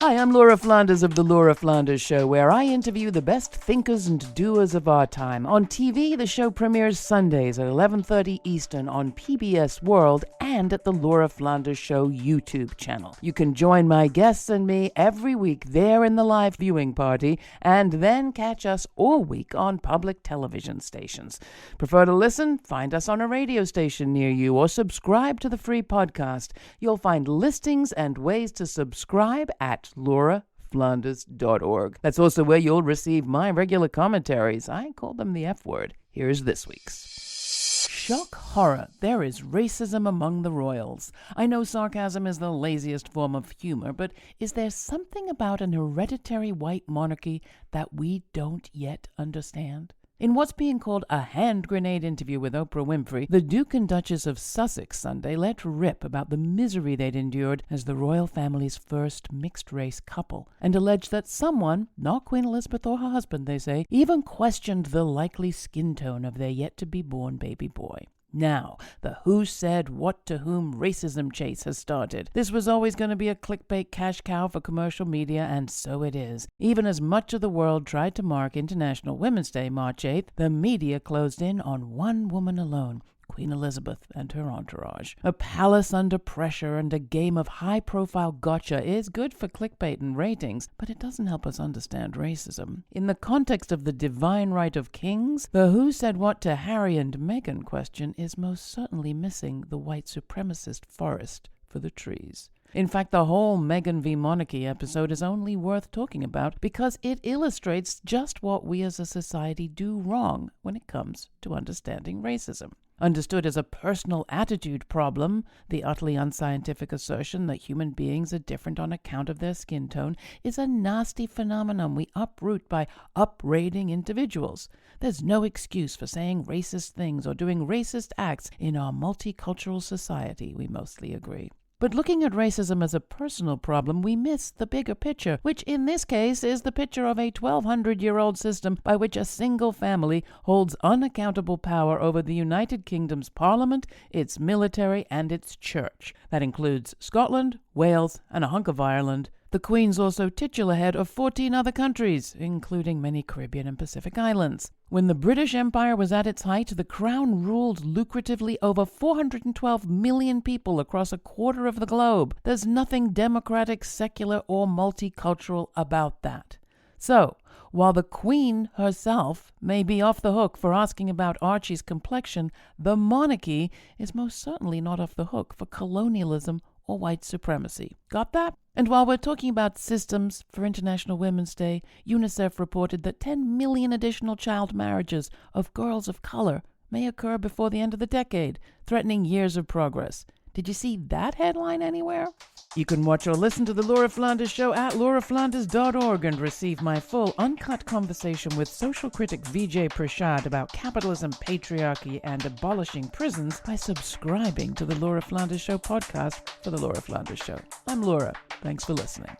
Hi, I'm Laura Flanders of The Laura Flanders Show, where I interview the best thinkers and doers of our time. On TV, the show premieres Sundays at 11:30 Eastern on PBS World and at the Laura Flanders Show YouTube channel. You can join my guests and me every week there in the live viewing party, and then catch us all week on public television stations. Prefer to listen? Find us on a radio station near you or subscribe to the free podcast. You'll find listings and ways to subscribe at lauraflanders.org. That's also where you'll receive my regular commentaries. I call them the F word. Here's this week's. Shock horror. There is racism among the royals. I know sarcasm is the laziest form of humor, but is there something about an hereditary white monarchy that we don't yet understand? In what's being called a hand grenade interview with Oprah Winfrey, the Duke and Duchess of Sussex Sunday let rip about the misery they'd endured as the royal family's first mixed-race couple, and alleged that someone, not Queen Elizabeth or her husband, they say, even questioned the likely skin tone of their yet-to-be-born baby boy. Now, the who said what to whom racism chase has started. This was always going to be a clickbait cash cow for commercial media, and so it is. Even as much of the world tried to mark International Women's Day March 8th, the media closed in on one woman alone, Queen Elizabeth and her entourage. A palace under pressure and a game of high-profile gotcha is good for clickbait and ratings, but it doesn't help us understand racism. In the context of the divine right of kings, the who said what to Harry and Meghan question is most certainly missing the white supremacist forest for the trees. In fact, the whole Meghan v. Monarchy episode is only worth talking about because it illustrates just what we as a society do wrong when it comes to understanding racism. Understood as a personal attitude problem, the utterly unscientific assertion that human beings are different on account of their skin tone is a nasty phenomenon we uproot by upbraiding individuals. There's no excuse for saying racist things or doing racist acts in our multicultural society, we mostly agree. But looking at racism as a personal problem, we miss the bigger picture, which in this case is the picture of a 1,200-year-old system by which a single family holds unaccountable power over the United Kingdom's parliament, its military, and its church. That includes Scotland, Wales, and a hunk of Ireland. The Queen's also titular head of 14 other countries, including many Caribbean and Pacific islands. When the British Empire was at its height, the Crown ruled lucratively over 412 million people across a quarter of the globe. There's nothing democratic, secular, or multicultural about that. So, while the Queen herself may be off the hook for asking about Archie's complexion, the monarchy is most certainly not off the hook for colonialism or white supremacy. Got that? And while we're talking about systems, for International Women's Day, UNICEF reported that 10 million additional child marriages of girls of color may occur before the end of the decade, threatening years of progress. Did you see that headline anywhere? You can watch or listen to The Laura Flanders Show at lauraflanders.org and receive my full uncut conversation with social critic Vijay Prashad about capitalism, patriarchy, and abolishing prisons by subscribing to The Laura Flanders Show podcast for The Laura Flanders Show. I'm Laura. Thanks for listening.